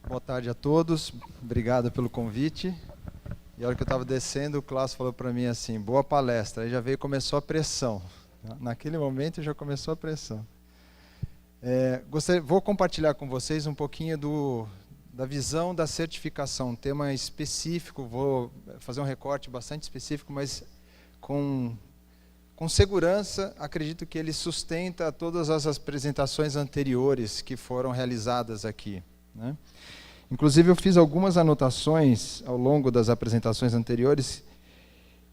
Boa tarde a todos, obrigado pelo convite. E a hora que eu estava descendo, o Klaus falou para mim assim, boa palestra. Aí já veio, começou a pressão. Naquele momento já começou a pressão. Vou compartilhar com vocês um pouquinho da visão da certificação, um tema específico, vou fazer um recorte bastante específico, mas com segurança, acredito que ele sustenta todas as apresentações anteriores que foram realizadas aqui, né? Inclusive, eu fiz algumas anotações ao longo das apresentações anteriores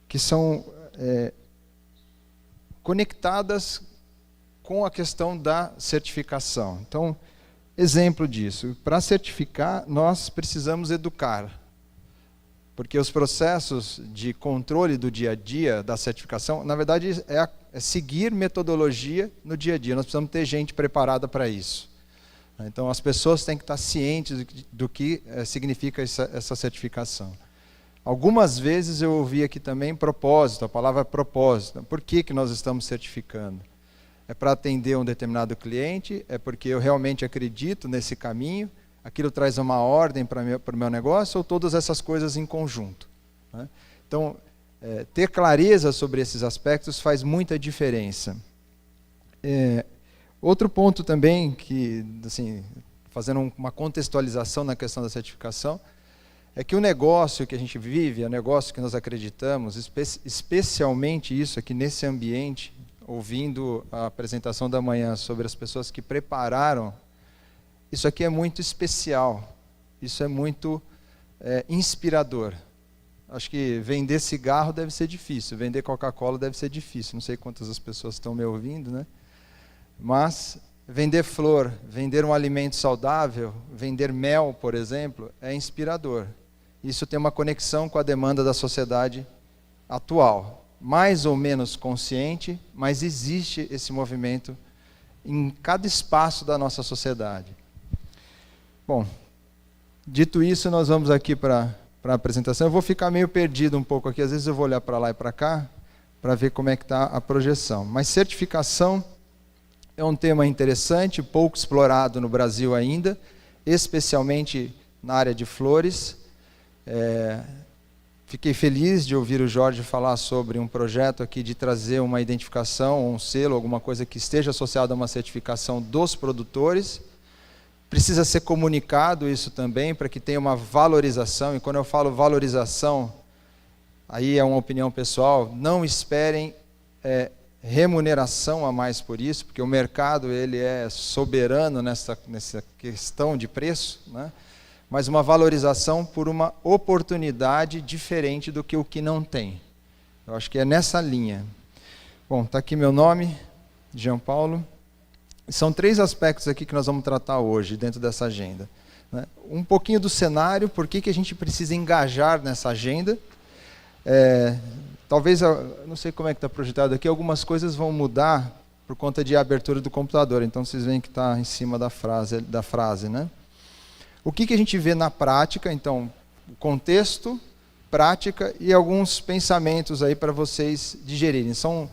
que são conectadas com a questão da certificação. Então, exemplo disso, para certificar, nós precisamos educar, porque os processos de controle do dia a dia da certificação, na verdade, é seguir metodologia no dia a dia. Nós precisamos ter gente preparada para isso. Então, as pessoas têm que estar cientes do que significa essa certificação. Algumas vezes eu ouvi aqui também propósito, a palavra propósito. Por que nós estamos certificando? É para atender um determinado cliente? É porque eu realmente acredito nesse caminho? Aquilo traz uma ordem para o meu negócio? Ou todas essas coisas em conjunto, né? Então, ter clareza sobre esses aspectos faz muita diferença. Outro ponto também, que, assim, fazendo uma contextualização na questão da certificação, é que o negócio que a gente vive, o negócio que nós acreditamos, especialmente isso aqui nesse ambiente, ouvindo a apresentação da manhã sobre as pessoas que prepararam, isso aqui é muito especial, isso é muito inspirador. Acho que vender cigarro deve ser difícil, vender Coca-Cola deve ser difícil, não sei quantas as pessoas estão me ouvindo, né? Mas vender flor, vender um alimento saudável, vender mel, por exemplo, é inspirador. Isso tem uma conexão com a demanda da sociedade atual. Mais ou menos consciente, mas existe esse movimento em cada espaço da nossa sociedade. Bom, dito isso, nós vamos aqui para a apresentação. Eu vou ficar meio perdido um pouco aqui, às vezes eu vou olhar para lá e para cá, para ver como é que está a projeção. Mas certificação é um tema interessante, pouco explorado no Brasil ainda, especialmente na área de flores. Fiquei feliz de ouvir o Jorge falar sobre um projeto aqui de trazer uma identificação, um selo, alguma coisa que esteja associada a uma certificação dos produtores. Precisa ser comunicado isso também, para que tenha uma valorização, e quando eu falo valorização, aí é uma opinião pessoal, não esperem remuneração a mais por isso, porque o mercado ele é soberano nessa questão de preço, né? Mas uma valorização por uma oportunidade diferente do que o que não tem. Eu acho que é nessa linha. Bom, está aqui meu nome, Jean Paulo. São 3 aspectos aqui que nós vamos tratar hoje dentro dessa agenda, né? Um pouquinho do cenário, por que a gente precisa engajar nessa agenda. Talvez, não sei como é que está projetado aqui, algumas coisas vão mudar por conta de abertura do computador, então vocês veem que está em cima da frase, né? O que a gente vê na prática, então, contexto, prática e alguns pensamentos aí para vocês digerirem. São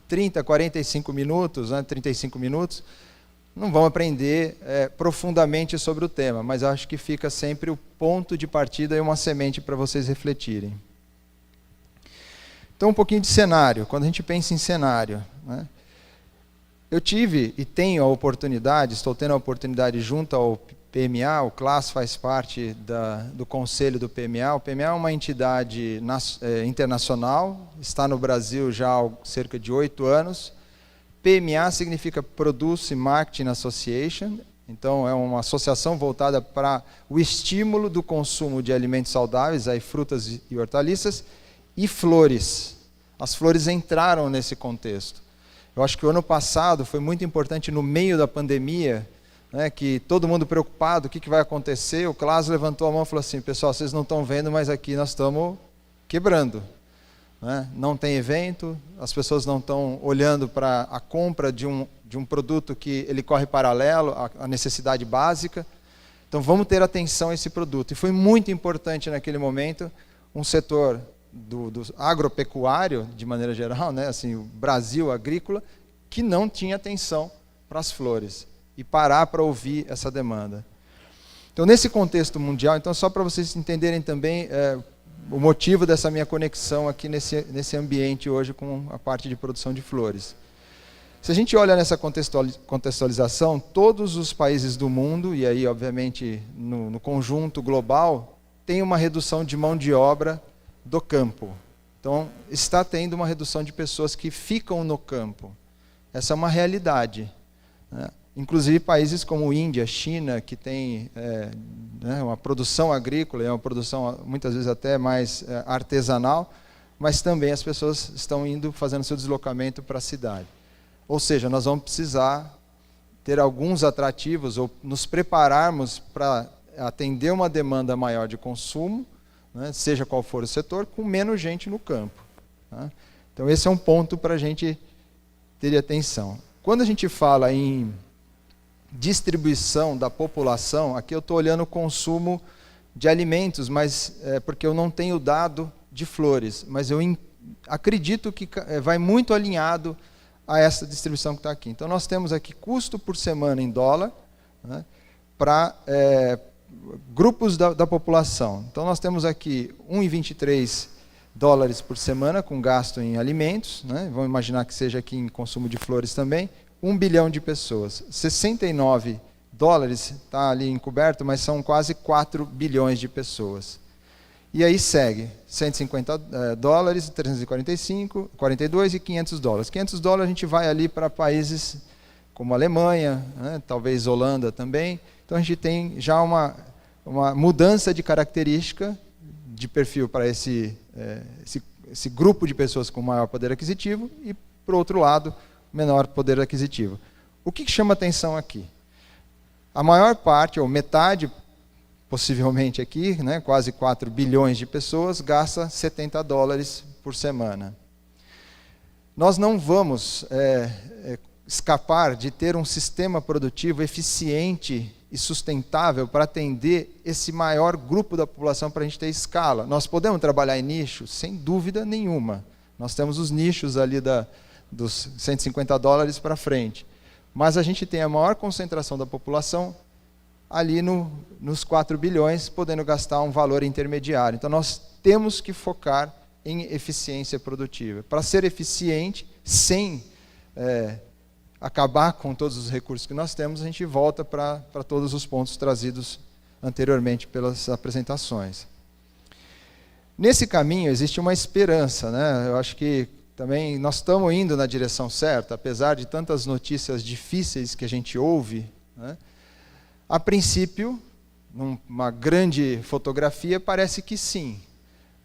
30, 45 minutos, né? 35 minutos, não vão aprender profundamente sobre o tema, mas acho que fica sempre o ponto de partida e uma semente para vocês refletirem. Então, um pouquinho de cenário. Quando a gente pensa em cenário, né? Eu tive e tenho a oportunidade, estou tendo a oportunidade junto ao PMA, o CLAS faz parte do conselho do PMA. O PMA é uma entidade internacional, está no Brasil já há cerca de 8 anos. PMA significa Produce Marketing Association, então é uma associação voltada para o estímulo do consumo de alimentos saudáveis, aí frutas e hortaliças, e flores. As flores entraram nesse contexto. Eu acho que o ano passado foi muito importante, no meio da pandemia, né, que todo mundo preocupado, o que vai acontecer, o Klaas levantou a mão e falou assim, pessoal, vocês não estão vendo, mas aqui nós estamos quebrando, né? Não tem evento, as pessoas não estão olhando para a compra de um produto que ele corre paralelo à necessidade básica, então vamos ter atenção a esse produto. E foi muito importante naquele momento um setor do agropecuário, de maneira geral, né, assim, o Brasil agrícola, que não tinha atenção para as flores, e parar para ouvir essa demanda. Então, Então, nesse contexto mundial, então só para vocês entenderem também o motivo dessa minha conexão aqui nesse ambiente hoje com a parte de produção de flores. Se a gente olha nessa contextualização, todos os países do mundo, e aí, obviamente, no conjunto global, tem uma redução de mão de obra do campo. Então, está tendo uma redução de pessoas que ficam no campo. Essa é uma realidade, né? Inclusive países como Índia, China, que tem uma produção agrícola, é uma produção muitas vezes até mais artesanal, mas também as pessoas estão fazendo seu deslocamento para a cidade. Ou seja, nós vamos precisar ter alguns atrativos ou nos prepararmos para atender uma demanda maior de consumo, né, seja qual for o setor, com menos gente no campo, né? Então esse é um ponto para a gente ter atenção. Quando a gente fala em distribuição da população, aqui eu estou olhando o consumo de alimentos, mas porque eu não tenho dado de flores, mas eu acredito que vai muito alinhado a essa distribuição que está aqui. Então nós temos aqui custo por semana em dólar, né, para grupos da população. Então nós temos aqui 1,23 dólares por semana com gasto em alimentos, né, vamos imaginar que seja aqui em consumo de flores também, 1 bilhão de pessoas. 69 dólares está ali encoberto, mas são quase 4 bilhões de pessoas. E aí segue 150 dólares, 345, 42 e 500 dólares. 500 dólares a gente vai ali para países como Alemanha, né, talvez Holanda também. Então a gente tem já uma mudança de característica de perfil para esse grupo de pessoas com maior poder aquisitivo e, por outro lado, menor poder aquisitivo. O que chama atenção aqui? A maior parte, ou metade, possivelmente aqui, né, quase 4 bilhões de pessoas, gasta 70 dólares por semana. Nós não vamos escapar de ter um sistema produtivo eficiente e sustentável para atender esse maior grupo da população para a gente ter escala. Nós podemos trabalhar em nichos? Sem dúvida nenhuma. Nós temos os nichos ali dos 150 dólares para frente. Mas a gente tem a maior concentração da população ali nos 4 bilhões, podendo gastar um valor intermediário. Então nós temos que focar em eficiência produtiva. Para ser eficiente, sem acabar com todos os recursos que nós temos, a gente volta para todos os pontos trazidos anteriormente pelas apresentações. Nesse caminho existe uma esperança, né? Eu acho que também nós estamos indo na direção certa, apesar de tantas notícias difíceis que a gente ouve, né? A princípio, numa grande fotografia, parece que sim.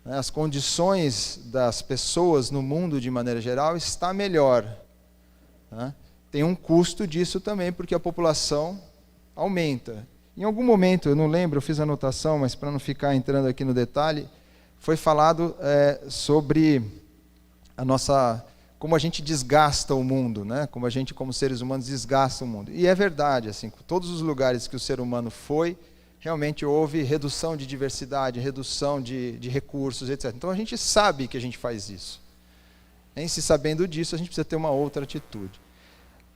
As condições das pessoas no mundo, de maneira geral, está melhor, né? Tem um custo disso também, porque a população aumenta. Em algum momento, eu não lembro, eu fiz a anotação, mas para não ficar entrando aqui no detalhe, foi falado sobre como a gente desgasta o mundo, né? Como a gente, como seres humanos, desgasta o mundo. E é verdade, assim, todos os lugares que o ser humano foi, realmente houve redução de diversidade, redução de recursos, etc. Então a gente sabe que a gente faz isso. Em se sabendo disso, a gente precisa ter uma outra atitude.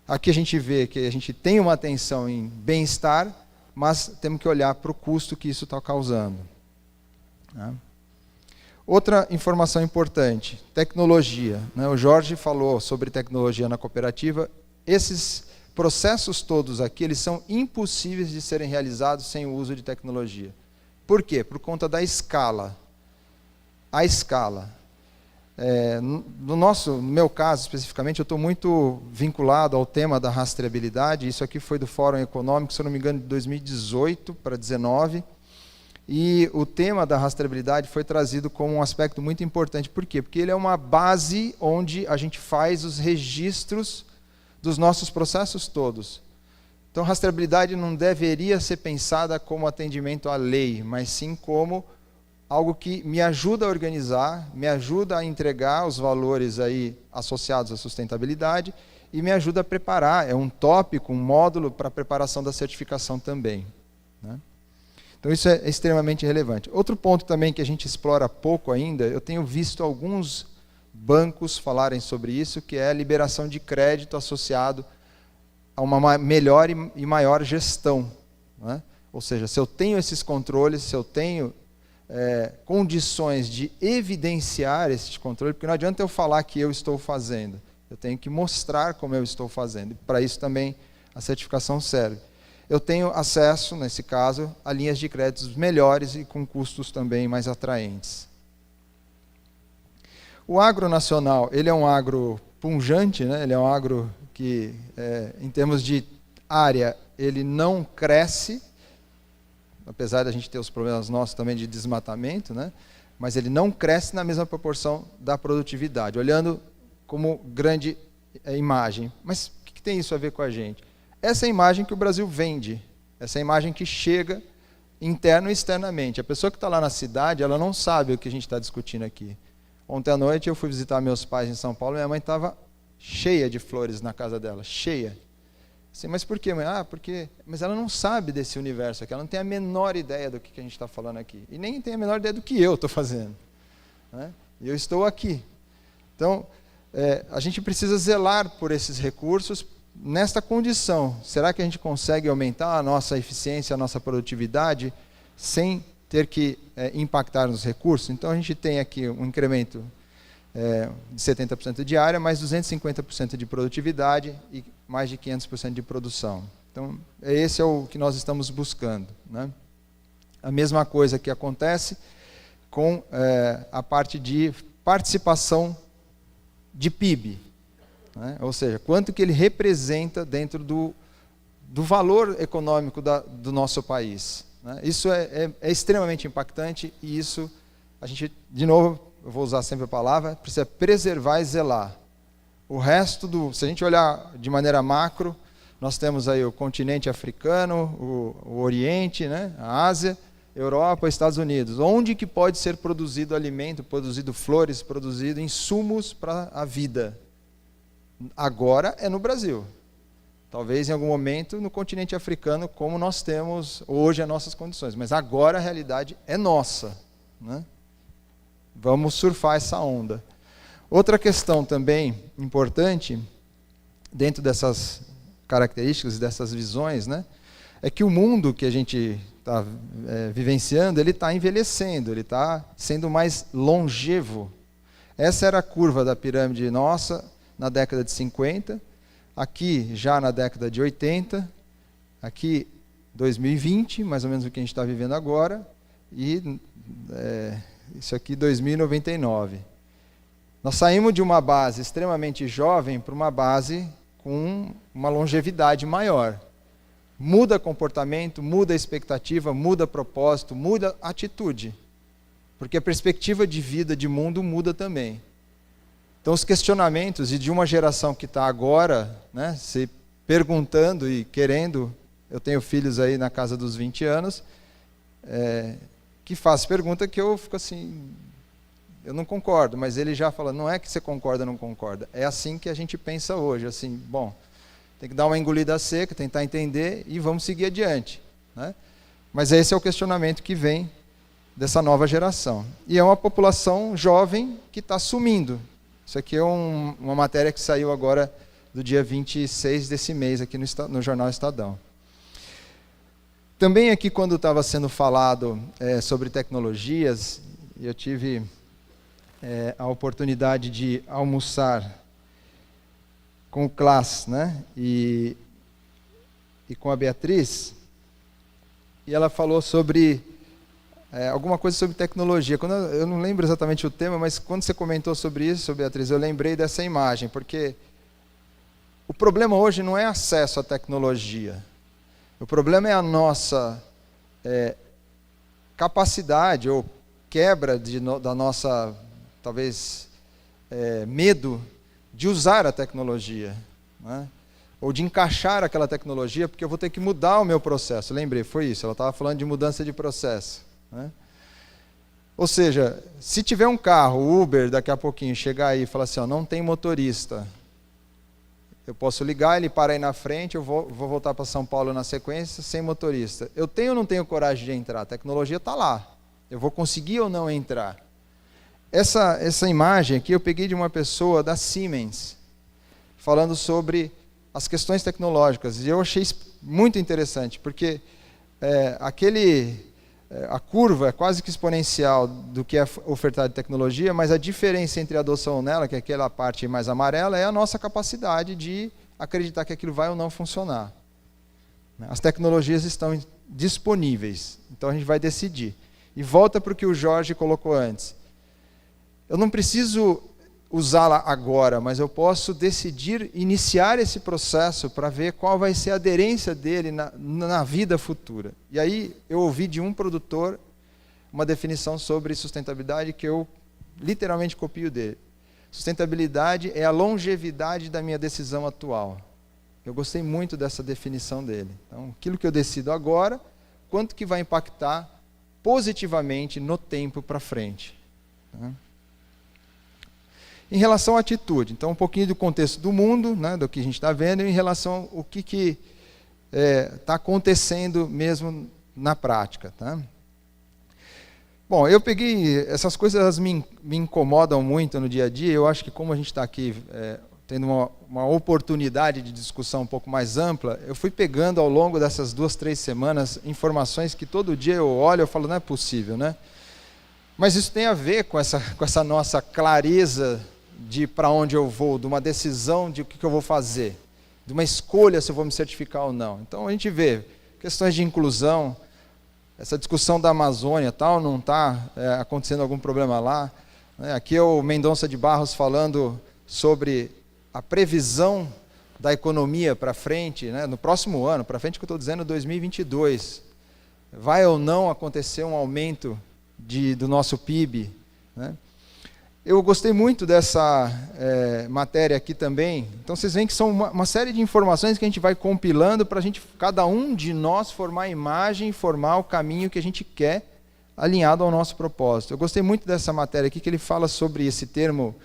Aqui a gente vê que a gente tem uma atenção em bem-estar, mas temos que olhar para o custo que isso está causando, né? Outra informação importante, tecnologia, né? O Jorge falou sobre tecnologia na cooperativa. Esses processos todos aqui, eles são impossíveis de serem realizados sem o uso de tecnologia. Por quê? Por conta da escala. A escala. No meu caso, especificamente, eu estou muito vinculado ao tema da rastreabilidade. Isso aqui foi do Fórum Econômico, se eu não me engano, de 2018 para 2019. E o tema da rastreabilidade foi trazido como um aspecto muito importante. Por quê? Porque ele é uma base onde a gente faz os registros dos nossos processos todos. Então, rastreabilidade não deveria ser pensada como atendimento à lei, mas sim como algo que me ajuda a organizar, me ajuda a entregar os valores aí associados à sustentabilidade e me ajuda a preparar. É um tópico, um módulo para a preparação da certificação também, né? Então isso é extremamente relevante. Outro ponto também que a gente explora pouco ainda, eu tenho visto alguns bancos falarem sobre isso, que é a liberação de crédito associado a uma melhor e maior gestão, né? Ou seja, se eu tenho esses controles, se eu tenho condições de evidenciar esse controle, porque não adianta eu falar que eu estou fazendo, eu tenho que mostrar como eu estou fazendo. Para isso também a certificação serve. Eu tenho acesso, nesse caso, a linhas de créditos melhores e com custos também mais atraentes. O agro nacional, ele é um agro pujante, né? Ele é um agro que, em termos de área, ele não cresce, apesar da gente ter os problemas nossos também de desmatamento, né? Mas ele não cresce na mesma proporção da produtividade, olhando como grande imagem. Mas o que tem isso a ver com a gente? Essa é a imagem que o Brasil vende, essa é a imagem que chega interno e externamente. A pessoa que está lá na cidade, ela não sabe o que a gente está discutindo aqui. Ontem à noite eu fui visitar meus pais em São Paulo, minha mãe estava cheia de flores na casa dela, cheia. Assim, mas por quê, mãe? Porque... Mas ela não sabe desse universo aqui, ela não tem a menor ideia do que a gente está falando aqui. E nem tem a menor ideia do que eu estou fazendo. Né? E eu estou aqui. Então, a gente precisa zelar por esses recursos nesta condição. Será que a gente consegue aumentar a nossa eficiência, a nossa produtividade, sem ter que impactar nos recursos? Então, a gente tem aqui um incremento de 70% de área, mais 250% de produtividade e mais de 500% de produção. Então, esse é o que nós estamos buscando. Né? A mesma coisa que acontece com a parte de participação de PIB. Né? Ou seja, quanto que ele representa dentro do valor econômico do nosso país. Né? Isso é extremamente impactante e isso a gente, de novo, eu vou usar sempre a palavra, precisa preservar e zelar. O resto se a gente olhar de maneira macro, nós temos aí o continente africano, o Oriente, né, a Ásia, Europa, Estados Unidos. Onde que pode ser produzido alimento, produzido flores, produzido insumos para a vida? Agora é no Brasil. Talvez em algum momento no continente africano, como nós temos hoje as nossas condições. Mas agora a realidade é nossa. Né? Vamos surfar essa onda. Outra questão também importante, dentro dessas características e dessas visões, né, é que o mundo que a gente está vivenciando, ele está envelhecendo, ele está sendo mais longevo. Essa era a curva da pirâmide nossa na década de 50, aqui já na década de 80, aqui 2020, mais ou menos o que a gente está vivendo agora, e isso aqui 2099. Nós saímos de uma base extremamente jovem para uma base com uma longevidade maior. Muda comportamento, muda expectativa, muda propósito, muda atitude. Porque a perspectiva de vida, de mundo, muda também. Então os questionamentos, e de uma geração que está agora, né, se perguntando e querendo, eu tenho filhos aí na casa dos 20 anos, que faz pergunta que eu fico assim, eu não concordo, mas ele já fala, não é que você concorda ou não concorda, é assim que a gente pensa hoje, assim, bom, tem que dar uma engolida seca, tentar entender e vamos seguir adiante. Né? Mas esse é o questionamento que vem dessa nova geração. E é uma população jovem que está sumindo. Isso aqui é uma matéria que saiu agora do dia 26 desse mês aqui no Jornal Estadão. Também aqui, quando estava sendo falado sobre tecnologias, eu tive a oportunidade de almoçar com o Klaas, né? E com a Beatriz, e ela falou sobre alguma coisa sobre tecnologia. Eu não lembro exatamente o tema, mas quando você comentou sobre isso, Beatriz, eu lembrei dessa imagem, porque o problema hoje não é acesso à tecnologia. O problema é a nossa capacidade ou quebra da nossa, talvez, medo de usar a tecnologia, né? Ou de encaixar aquela tecnologia, porque eu vou ter que mudar o meu processo. Lembrei, foi isso, ela estava falando de mudança de processo. Né? Ou seja, se tiver um carro, Uber, daqui a pouquinho, chegar aí e falar assim, ó, não tem motorista, eu posso ligar, ele para aí na frente, eu vou voltar para São Paulo na sequência, sem motorista. Eu tenho ou não tenho coragem de entrar? A tecnologia está lá. Eu vou conseguir ou não entrar? Essa imagem aqui eu peguei de uma pessoa da Siemens, falando sobre as questões tecnológicas. E eu achei muito interessante, porque a curva é quase que exponencial do que é ofertado de tecnologia, mas a diferença entre a adoção nela, que é aquela parte mais amarela, é a nossa capacidade de acreditar que aquilo vai ou não funcionar. As tecnologias estão disponíveis, então a gente vai decidir. E volta para o que o Jorge colocou antes. Eu não preciso usá-la agora, mas eu posso decidir iniciar esse processo para ver qual vai ser a aderência dele na vida futura. E aí eu ouvi de um produtor uma definição sobre sustentabilidade que eu literalmente copio dele. Sustentabilidade é a longevidade da minha decisão atual. Eu gostei muito dessa definição dele. Então, aquilo que eu decido agora, quanto que vai impactar positivamente no tempo para frente. Tá? Em relação à atitude, então um pouquinho do contexto do mundo, né, do que a gente está vendo, e em relação ao que está acontecendo mesmo na prática. Tá? Bom, eu peguei, essas coisas elas me incomodam muito no dia a dia, eu acho que como a gente está aqui tendo uma oportunidade de discussão um pouco mais ampla, eu fui pegando ao longo dessas 2, 3 semanas informações que todo dia eu olho e falo, não é possível, né? Mas isso tem a ver com essa nossa clareza de para onde eu vou, de uma decisão de o que eu vou fazer, de uma escolha se eu vou me certificar ou não. Então a gente vê questões de inclusão, essa discussão da Amazônia, tal, não está acontecendo algum problema lá. Né? Aqui é o Mendonça de Barros falando sobre a previsão da economia para frente, né? No próximo ano, para frente que eu estou dizendo 2022, vai ou não acontecer um aumento do nosso PIB, né? Eu gostei muito dessa matéria aqui também. Então vocês veem que são uma série de informações que a gente vai compilando para a gente, cada um de nós, formar a imagem, formar o caminho que a gente quer, alinhado ao nosso propósito. Eu gostei muito dessa matéria aqui, que ele fala sobre esse termo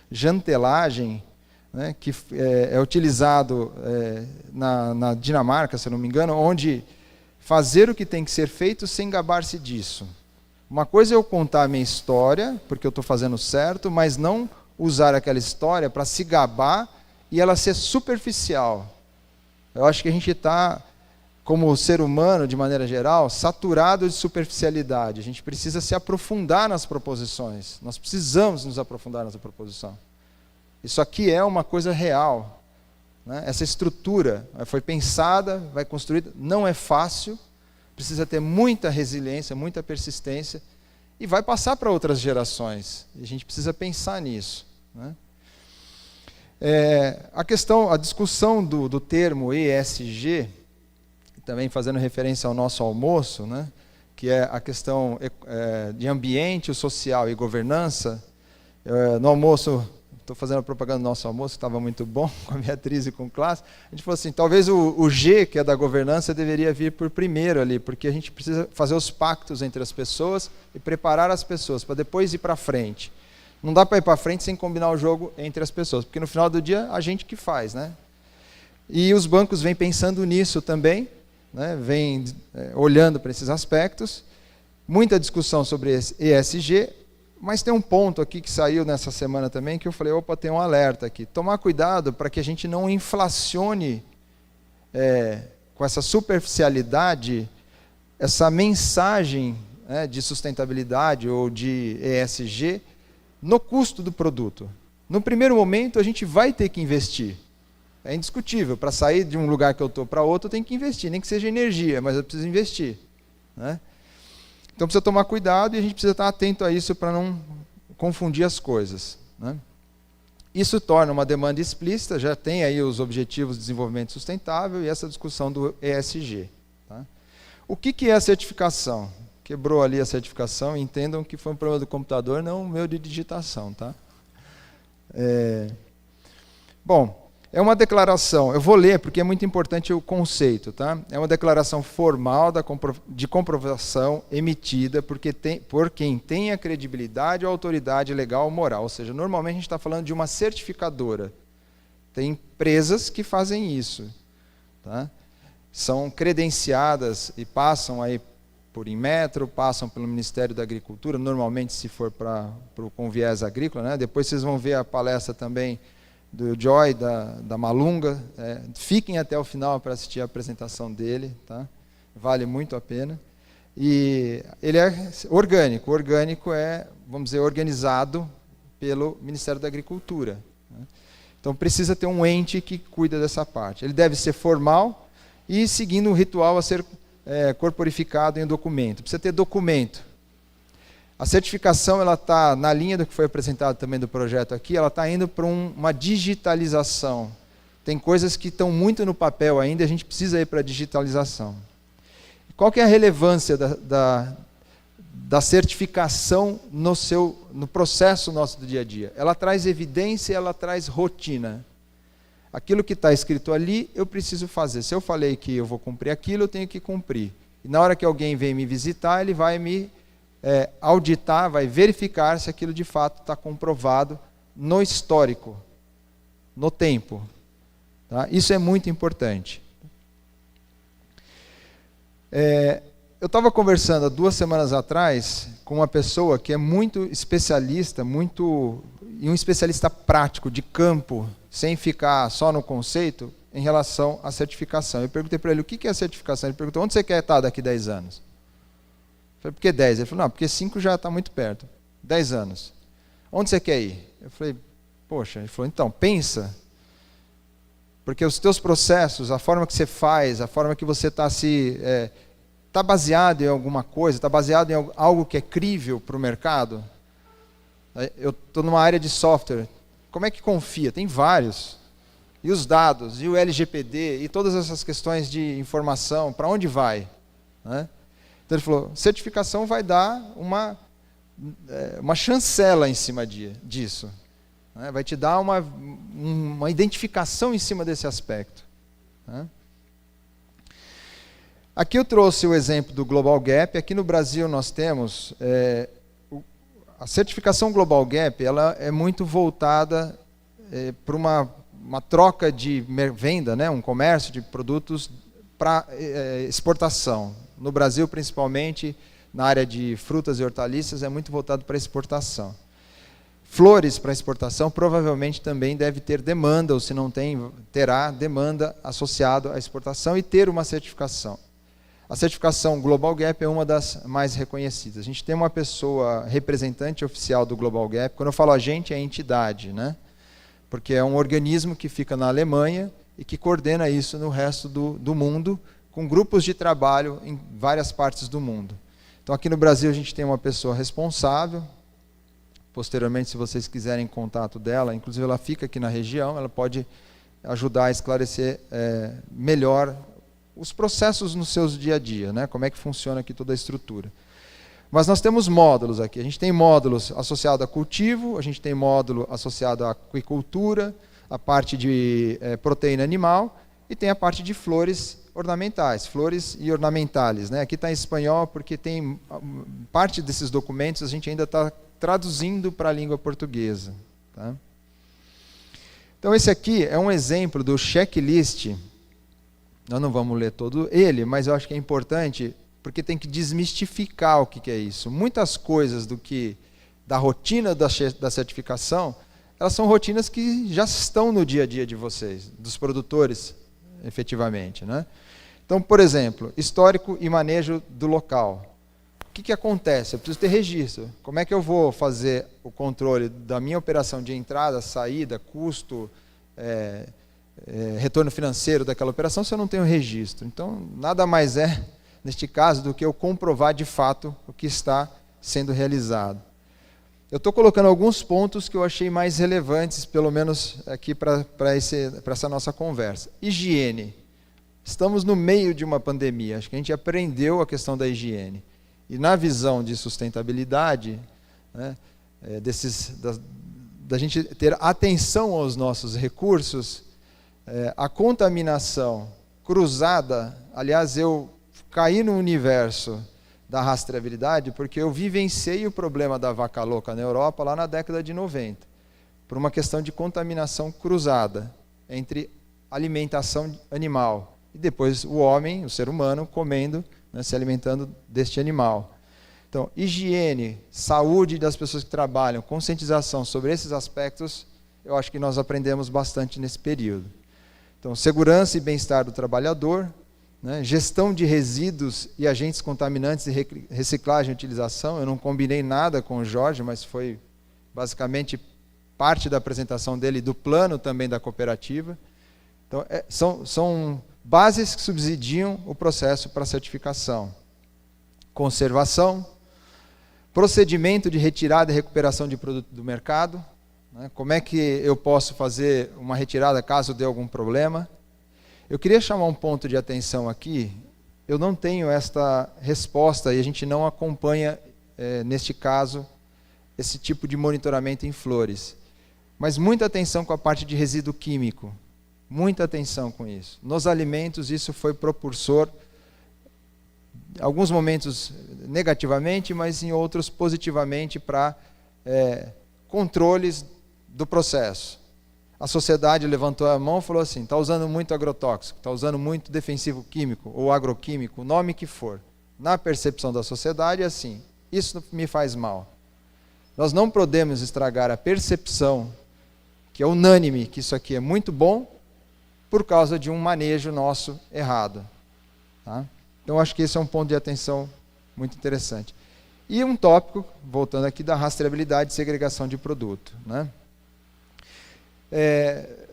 jantelagem, né, que é utilizado na Dinamarca, se eu não me engano, onde fazer o que tem que ser feito sem gabar-se disso. Uma coisa é eu contar a minha história, porque eu estou fazendo certo, mas não usar aquela história para se gabar e ela ser superficial. Eu acho que a gente está, como ser humano, de maneira geral, saturado de superficialidade. A gente precisa se aprofundar nas proposições. Nós precisamos nos aprofundar nessa proposição. Isso aqui é uma coisa real. Né? Essa estrutura foi pensada, vai construída, não é fácil, precisa ter muita resiliência, muita persistência, e vai passar para outras gerações. E a gente precisa pensar nisso. Né? A discussão do termo ESG, também fazendo referência ao nosso almoço, né? Que é a questão de ambiente, social e governança. No almoço, estou fazendo a propaganda do nosso almoço, que estava muito bom, com a Beatriz e com o Clássico. A gente falou assim, talvez o G, que é da governança, deveria vir por primeiro ali, porque a gente precisa fazer os pactos entre as pessoas e preparar as pessoas, para depois ir para frente. Não dá para ir para frente sem combinar o jogo entre as pessoas, porque no final do dia, a gente que faz. Né? E os bancos vêm pensando nisso também, né? Vêm olhando para esses aspectos. Muita discussão sobre esse ESG, mas tem um ponto aqui que saiu nessa semana também, que eu falei, opa, tem um alerta aqui. Tomar cuidado para que a gente não inflacione com essa superficialidade, essa mensagem de sustentabilidade ou de ESG no custo do produto. No primeiro momento, a gente vai ter que investir. É indiscutível. Para sair de um lugar que eu estou para outro, eu tenho que investir. Nem que seja energia, mas eu preciso investir. Né? Então precisa tomar cuidado e a gente precisa estar atento a isso para não confundir as coisas. Né? Isso torna uma demanda explícita, já tem aí os Objetivos de Desenvolvimento Sustentável e essa discussão do ESG. Tá? O que é a certificação? Quebrou ali a certificação, entendam que foi um problema do computador, não o meu de digitação. Tá? Bom, é uma declaração, eu vou ler porque é muito importante o conceito, tá? É uma declaração formal de comprovação emitida por quem tem a credibilidade ou autoridade legal ou moral. Ou seja, normalmente a gente está falando de uma certificadora. Tem empresas que fazem isso. Tá? São credenciadas e passam aí por Inmetro, passam pelo Ministério da Agricultura, normalmente se for com viés agrícola. Né? Depois vocês vão ver a palestra também do Joy, da Malunga. Fiquem até o final para assistir a apresentação dele. Tá? vale muito a pena. E ele é orgânico. O orgânico é, vamos dizer, organizado pelo Ministério da Agricultura. Então precisa ter um ente que cuida dessa parte. Ele deve ser formal e seguindo um ritual a ser corporificado em um documento. Precisa ter documento. A certificação ela está na linha do que foi apresentado também do projeto aqui, ela está indo para uma digitalização. Tem coisas que estão muito no papel ainda, a gente precisa ir para a digitalização. Qual que é a relevância da certificação no processo nosso do dia a dia? Ela traz evidência, ela traz rotina. Aquilo que está escrito ali, eu preciso fazer. Se eu falei que eu vou cumprir aquilo, eu tenho que cumprir. E na hora que alguém vem me visitar, ele vai me auditar, vai verificar se aquilo de fato está comprovado no histórico, no tempo. Tá? Isso é muito importante. Eu estava conversando há 2 semanas atrás com uma pessoa que é muito especialista, e um especialista prático, de campo, sem ficar só no conceito, em relação à certificação. Eu perguntei para ele, o que é a certificação? Ele perguntou, onde você quer estar daqui 10 anos? Eu falei, por que 10? Ele falou, não, porque 5 já está muito perto. 10 anos. Onde você quer ir? Eu falei, poxa. Ele falou, então, pensa. Porque os teus processos, a forma que você faz, a forma que você está está baseado em alguma coisa, está baseado em algo que é crível para o mercado? Eu estou numa área de software. Como é que confia? Tem vários. E os dados, e o LGPD, e todas essas questões de informação, para onde vai? Né? Então ele falou, certificação vai dar uma chancela em cima disso. Né? Vai te dar uma identificação em cima desse aspecto. Né? Aqui eu trouxe o exemplo do Global Gap. Aqui no Brasil nós temos a certificação Global Gap, ela é muito voltada para uma troca de venda, né, um comércio de produtos para exportação. No Brasil, principalmente, na área de frutas e hortaliças, é muito voltado para exportação. Flores para exportação provavelmente também deve ter demanda, ou se não tem, terá demanda associada à exportação e ter uma certificação. A certificação Global Gap é uma das mais reconhecidas. A gente tem uma pessoa representante oficial do Global Gap. Quando eu falo a gente, é a entidade, né? Porque é um organismo que fica na Alemanha e que coordena isso no resto do mundo, com grupos de trabalho em várias partes do mundo. Então, aqui no Brasil, a gente tem uma pessoa responsável. Posteriormente, se vocês quiserem contato dela, inclusive ela fica aqui na região, ela pode ajudar a esclarecer melhor os processos nos seus dia a dia, né? Como é que funciona aqui toda a estrutura. Mas nós temos módulos aqui. A gente tem módulos associados a cultivo, a gente tem módulo associado à aquicultura, a parte de proteína animal, e tem a parte de flores ornamentais, flores e ornamentales. Né? Aqui está em espanhol, porque tem parte desses documentos a gente ainda está traduzindo para a língua portuguesa. Tá? Então esse aqui é um exemplo do checklist. Nós não vamos ler todo ele, mas eu acho que é importante, porque tem que desmistificar o que é isso. Muitas coisas da rotina da certificação, elas são rotinas que já estão no dia a dia de vocês, dos produtores, efetivamente. Né? Então, por exemplo, histórico e manejo do local. O que acontece? Eu preciso ter registro. Como é que eu vou fazer o controle da minha operação de entrada, saída, custo, retorno financeiro daquela operação se eu não tenho registro? Então, nada mais neste caso, do que eu comprovar de fato o que está sendo realizado. Eu estou colocando alguns pontos que eu achei mais relevantes, pelo menos aqui para essa nossa conversa. Higiene. Estamos no meio de uma pandemia, acho que a gente aprendeu a questão da higiene. E na visão de sustentabilidade, né, da gente ter atenção aos nossos recursos, a contaminação cruzada, aliás, eu caí no universo da rastreabilidade porque eu vivenciei o problema da vaca louca na Europa lá na década de 90, por uma questão de contaminação cruzada entre alimentação animal e depois o homem, o ser humano, comendo, né, se alimentando deste animal. Então, higiene, saúde das pessoas que trabalham, conscientização sobre esses aspectos, eu acho que nós aprendemos bastante nesse período. Então, segurança e bem-estar do trabalhador, né? Gestão de resíduos e agentes contaminantes e reciclagem e utilização. Eu não combinei nada com o Jorge, mas foi basicamente parte da apresentação dele, do plano também da cooperativa. Então, são bases que subsidiam o processo para certificação. Conservação, procedimento de retirada e recuperação de produto do mercado, né? Como é que eu posso fazer uma retirada caso dê algum problema. Eu queria chamar um ponto de atenção aqui. Eu não tenho esta resposta e a gente não acompanha, neste caso, esse tipo de monitoramento em flores. Mas muita atenção com a parte de resíduo químico. Muita atenção com isso. Nos alimentos, isso foi propulsor, em alguns momentos negativamente, mas em outros positivamente para controles do processo. A sociedade levantou a mão e falou assim, está usando muito agrotóxico, está usando muito defensivo químico ou agroquímico, o nome que for. Na percepção da sociedade é assim, isso me faz mal. Nós não podemos estragar a percepção, que é unânime, que isso aqui é muito bom, por causa de um manejo nosso errado. Tá? Então, acho que esse é um ponto de atenção muito interessante. E um tópico, voltando aqui, da rastreabilidade e segregação de produto. Né?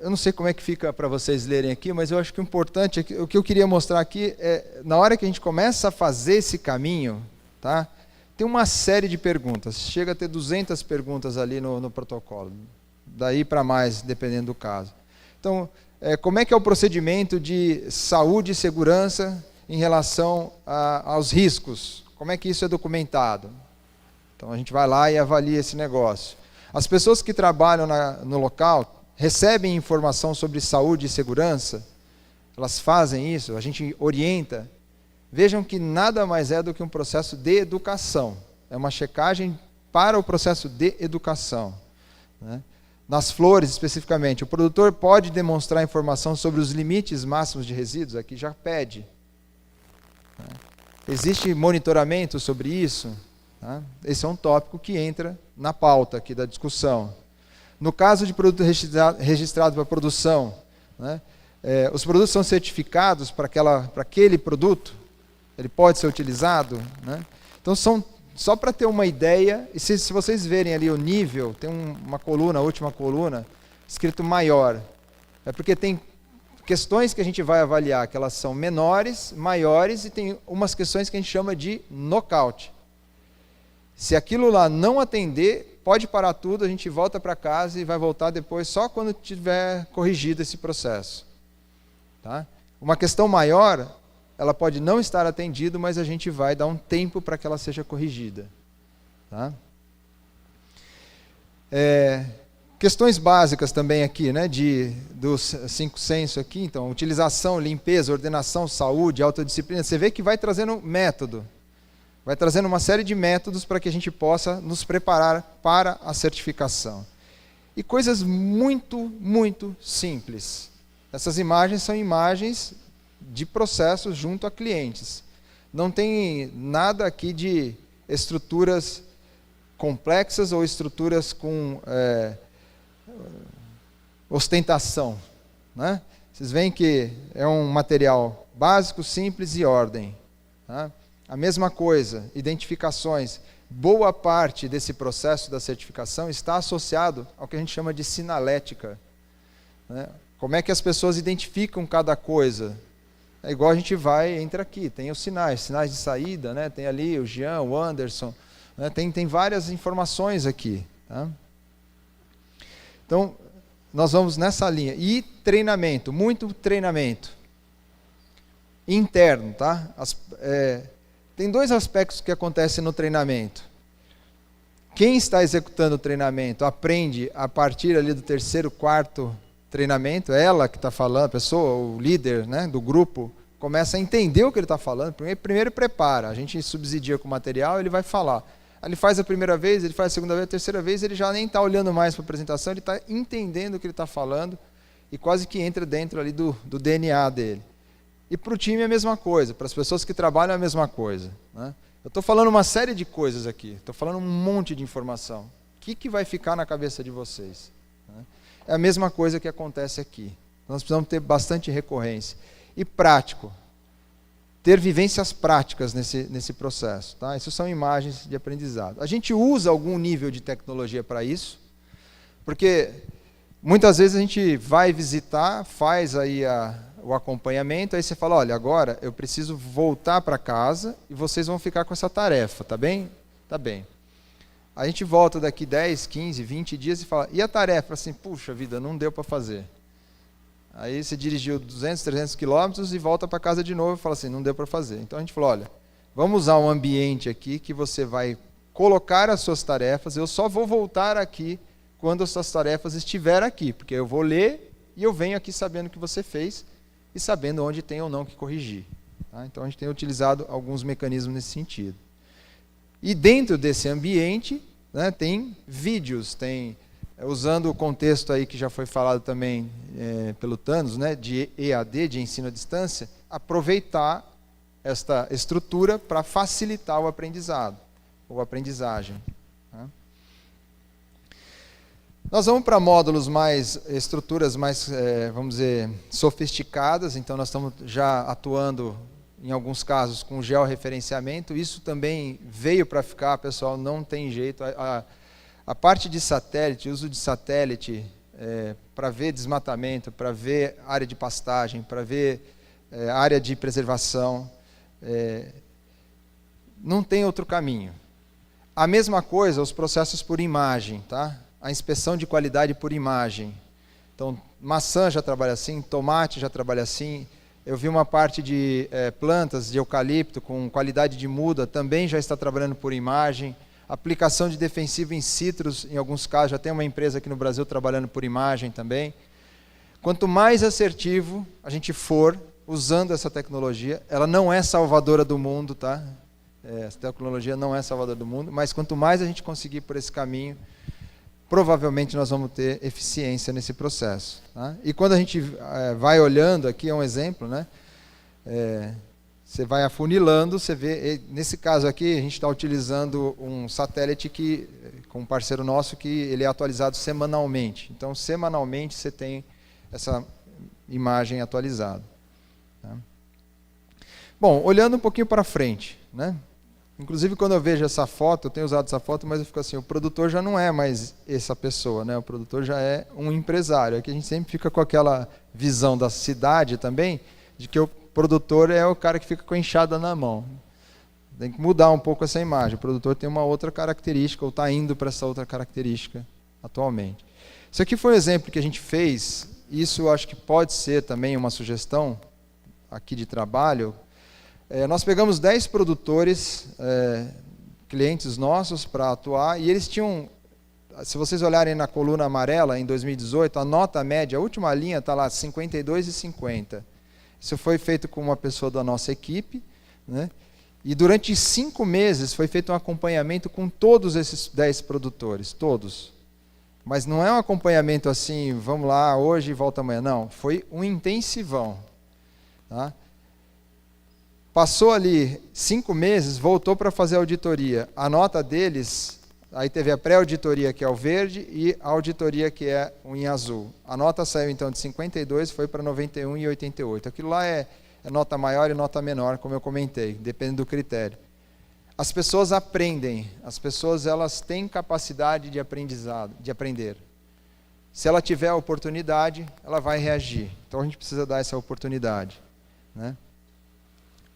Eu não sei como é que fica para vocês lerem aqui, mas eu acho que o importante, o que eu queria mostrar aqui, na hora que a gente começa a fazer esse caminho, tá? Tem uma série de perguntas, chega a ter 200 perguntas ali no protocolo, daí para mais, dependendo do caso. Então, como é que é o procedimento de saúde e segurança em relação aos riscos? Como é que isso é documentado? Então, a gente vai lá e avalia esse negócio. As pessoas que trabalham no local recebem informação sobre saúde e segurança, elas fazem isso, a gente orienta. Vejam que nada mais é do que um processo de educação. É uma checagem para o processo de educação. Né? Nas flores, especificamente, o produtor pode demonstrar informação sobre os limites máximos de resíduos, aqui já pede. Né? Existe monitoramento sobre isso? Tá? Esse é um tópico que entra na pauta aqui da discussão. No caso de produto registrado para produção, né? Os produtos são certificados para aquele produto? Ele pode ser utilizado? Né? Então, só para ter uma ideia, e se vocês verem ali o nível, tem uma coluna, a última coluna, escrito maior. É porque tem questões que a gente vai avaliar, que elas são menores, maiores, e tem umas questões que a gente chama de nocaute. Se aquilo lá não atender, pode parar tudo, a gente volta para casa e vai voltar depois só quando tiver corrigido esse processo. Tá? Uma questão maior, ela pode não estar atendida, mas a gente vai dar um tempo para que ela seja corrigida. Tá? Questões básicas também aqui, né, dos 5 sensos aqui, então, utilização, limpeza, ordenação, saúde, autodisciplina, você vê que vai trazendo método. Vai trazendo uma série de métodos para que a gente possa nos preparar para a certificação. E coisas muito, muito simples. Essas imagens são imagens de processos junto a clientes. Não tem nada aqui de estruturas complexas ou estruturas com ostentação. Né? Vocês veem que é um material básico, simples e ordem. Tá? A mesma coisa, identificações. Boa parte desse processo da certificação está associado ao que a gente chama de sinalética. Né? Como é que as pessoas identificam cada coisa? É igual a gente entra aqui, tem os sinais de saída, né? Tem ali o Jean, o Anderson, né? Tem várias informações aqui. Tá? Então, nós vamos nessa linha. E treinamento, muito treinamento. Interno, tá? Tem 2 aspectos que acontecem no treinamento. Quem está executando o treinamento aprende a partir ali do 3º, 4º treinamento, ela que está falando, a pessoa, o líder, né, do grupo, começa a entender o que ele está falando. Primeiro prepara, a gente subsidia com o material, ele vai falar. Ele faz a primeira vez, ele faz a segunda vez, a terceira vez, ele já nem está olhando mais para a apresentação, ele está entendendo o que ele está falando e quase que entra dentro ali do DNA dele. E para o time é a mesma coisa, para as pessoas que trabalham é a mesma coisa. Né? Eu estou falando uma série de coisas aqui, estou falando um monte de informação. O que vai ficar na cabeça de vocês? Né? É a mesma coisa que acontece aqui. Nós precisamos ter bastante recorrência. E prático. ter vivências práticas nesse processo. Tá? Isso são imagens de aprendizado. A gente usa algum nível de tecnologia para isso, porque muitas vezes a gente vai visitar, faz aí o acompanhamento, aí você fala, olha, agora eu preciso voltar para casa e vocês vão ficar com essa tarefa, tá bem? Tá bem. A gente volta daqui 10, 15, 20 dias e fala, e a tarefa? Assim, puxa vida, não deu para fazer. Aí você dirigiu 200, 300 quilômetros e volta para casa de novo e fala assim, não deu para fazer. Então a gente falou, olha, vamos usar um ambiente aqui que você vai colocar as suas tarefas, eu só vou voltar aqui quando as suas tarefas estiverem aqui, porque eu vou ler e eu venho aqui sabendo o que você fez e sabendo onde tem ou não que corrigir. Tá? Então a gente tem utilizado alguns mecanismos nesse sentido. E dentro desse ambiente, né, tem vídeos, tem... Usando o contexto aí que já foi falado também pelo Thanos, né, de EAD, de ensino à distância, aproveitar esta estrutura para facilitar o aprendizado, ou aprendizagem. Né. Nós vamos para módulos estruturas mais, vamos dizer, sofisticadas, então nós estamos já atuando, em alguns casos, com georreferenciamento. Isso também veio para ficar, pessoal, não tem jeito. A parte de satélite, uso de satélite para ver desmatamento, para ver área de pastagem, para ver área de preservação, não tem outro caminho. A mesma coisa, os processos por imagem, tá? A inspeção de qualidade por imagem. Então, maçã já trabalha assim, tomate já trabalha assim. Eu vi uma parte de plantas de eucalipto com qualidade de muda, também já está trabalhando por imagem. Aplicação de defensivo em citros, em alguns casos, já tem uma empresa aqui no Brasil trabalhando por imagem também. Quanto mais assertivo a gente for usando essa tecnologia, ela não é salvadora do mundo, tá? Essa tecnologia não é salvadora do mundo, mas quanto mais a gente conseguir por esse caminho, provavelmente nós vamos ter eficiência nesse processo. Tá? E quando a gente vai olhando, aqui é um exemplo, né? Você vai afunilando, você vê, nesse caso aqui, a gente está utilizando um satélite com um parceiro nosso, que ele é atualizado semanalmente. Então, semanalmente, você tem essa imagem atualizada. Tá? Bom, olhando um pouquinho para frente, né? Inclusive, quando eu vejo essa foto, eu tenho usado essa foto, mas eu fico assim, o produtor já não é mais essa pessoa, né? O produtor já é um empresário. Aqui a gente sempre fica com aquela visão da cidade também, de que o produtor é o cara que fica com a enxada na mão. Tem que mudar um pouco essa imagem. O produtor tem uma outra característica, ou está indo para essa outra característica atualmente. Isso aqui foi um exemplo que a gente fez, isso eu acho que pode ser também uma sugestão aqui de trabalho. Nós pegamos 10 produtores, clientes nossos, para atuar, e eles tinham, se vocês olharem na coluna amarela, em 2018, a nota média, a última linha está lá, 52,50. Isso foi feito com uma pessoa da nossa equipe, né? E durante 5 meses foi feito um acompanhamento com todos esses 10 produtores, todos. Mas não é um acompanhamento assim, vamos lá, hoje e volta amanhã, não. Foi um intensivão. Tá? Passou ali 5 meses, voltou para fazer a auditoria. A nota deles, aí teve a pré-auditoria, que é o verde, e a auditoria, que é o em azul. A nota saiu então de 52, foi para 91 e 88. Aquilo lá é nota maior e nota menor, como eu comentei, depende do critério. As pessoas aprendem, as pessoas elas têm capacidade de aprendizado, de aprender. Se ela tiver a oportunidade, ela vai reagir. Então a gente precisa dar essa oportunidade, né?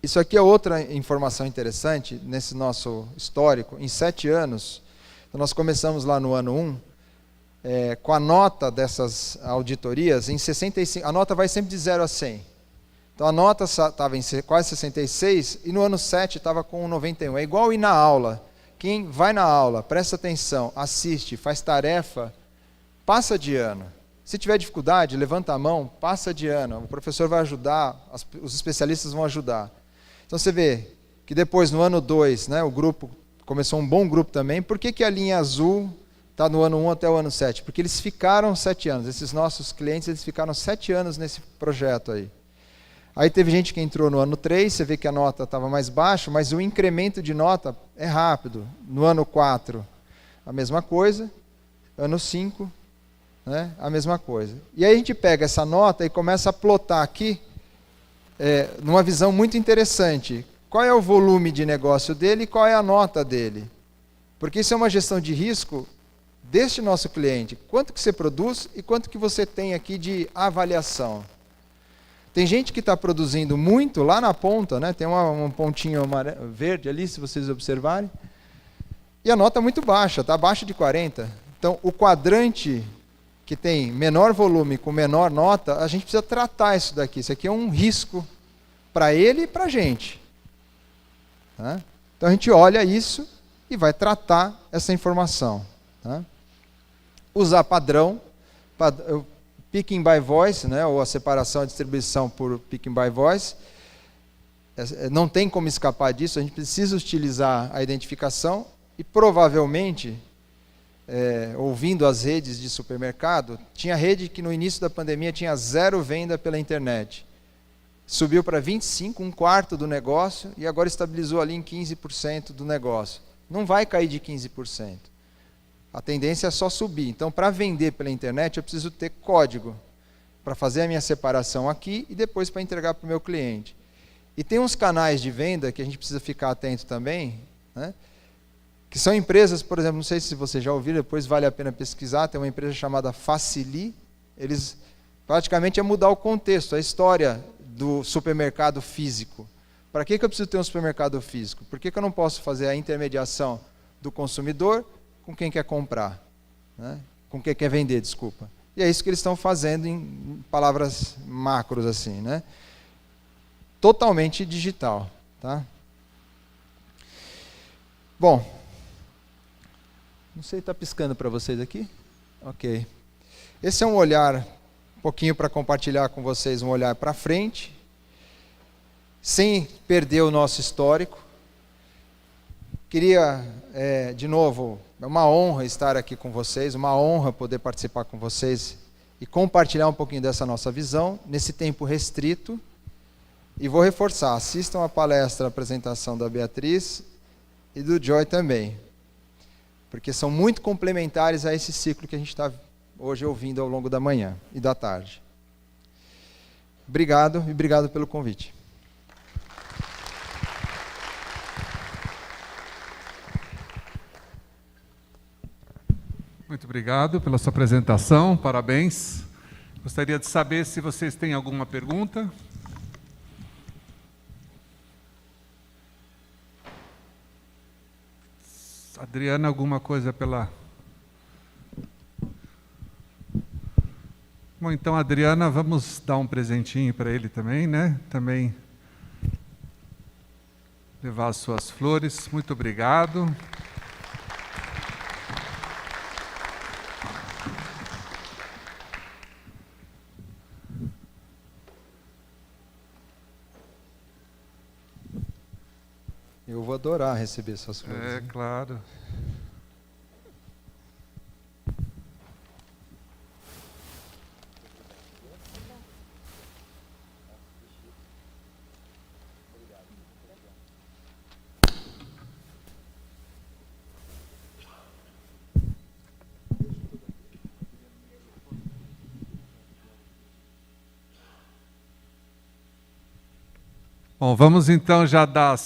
Isso aqui é outra informação interessante nesse nosso histórico. Em 7 anos, então nós começamos lá no ano 1, com a nota dessas auditorias em 65. A nota vai sempre de 0 a 100. Então a nota estava em quase 66 e no ano 7 estava com 91. É igual ir na aula. Quem vai na aula, presta atenção, assiste, faz tarefa, passa de ano. Se tiver dificuldade, levanta a mão, passa de ano. O professor vai ajudar, os especialistas vão ajudar. Então você vê que depois, no ano 2, né, o grupo começou um bom grupo também. Por que a linha azul está no ano 1 até o ano 7? Porque eles ficaram 7 anos. Esses nossos clientes, eles ficaram 7 anos nesse projeto aí. Aí teve gente que entrou no ano 3, você vê que a nota estava mais baixa, mas o incremento de nota é rápido. No ano 4, a mesma coisa. Ano 5, né, a mesma coisa. E aí a gente pega essa nota e começa a plotar aqui numa visão muito interessante. Qual é o volume de negócio dele e qual é a nota dele? Porque isso é uma gestão de risco deste nosso cliente. Quanto que você produz e quanto que você tem aqui de avaliação. Tem gente que está produzindo muito lá na ponta, né? Tem um pontinho verde ali, se vocês observarem, e a nota é muito baixa, está abaixo de 40. Então, o quadrante que tem menor volume com menor nota, a gente precisa tratar isso daqui. Isso aqui é um risco para ele e para a gente. Tá? Então, a gente olha isso e vai tratar essa informação. Tá? Usar padrão, picking by voice, né, ou a separação e distribuição por picking by voice. Não tem como escapar disso, a gente precisa utilizar a identificação e provavelmente, ouvindo as redes de supermercado, tinha rede que no início da pandemia tinha 0 venda pela internet. Subiu para 25%, um quarto do negócio, e agora estabilizou ali em 15% do negócio. Não vai cair de 15%. A tendência é só subir. Então, para vender pela internet, eu preciso ter código para fazer a minha separação aqui e depois para entregar para o meu cliente. E tem uns canais de venda que a gente precisa ficar atento também, né? Que são empresas, por exemplo, não sei se você já ouviu, depois vale a pena pesquisar, tem uma empresa chamada Facili. Eles praticamente é mudar o contexto, a história do supermercado físico. Para que eu preciso ter um supermercado físico? Por que eu não posso fazer a intermediação do consumidor com quem quer comprar, né? Com quem quer vender, desculpa. E é isso que eles estão fazendo em palavras macros assim, né? Totalmente digital, tá? Bom, não sei, está piscando para vocês aqui? Ok. Esse é um olhar, um pouquinho para compartilhar com vocês, um olhar para frente, sem perder o nosso histórico. Queria, de novo, é uma honra estar aqui com vocês, uma honra poder participar com vocês e compartilhar um pouquinho dessa nossa visão, nesse tempo restrito. E vou reforçar, assistam a palestra, a apresentação da Beatriz e do Joy também, porque são muito complementares a esse ciclo que a gente está hoje ouvindo ao longo da manhã e da tarde. Obrigado e obrigado pelo convite. Muito obrigado pela sua apresentação, parabéns. Gostaria de saber se vocês têm alguma pergunta. Adriana, alguma coisa pela... Bom, então, Adriana, vamos dar um presentinho para ele também, né? Também levar as suas flores. Muito obrigado. Eu vou adorar receber essas flores. É, claro. Bom, vamos então já dar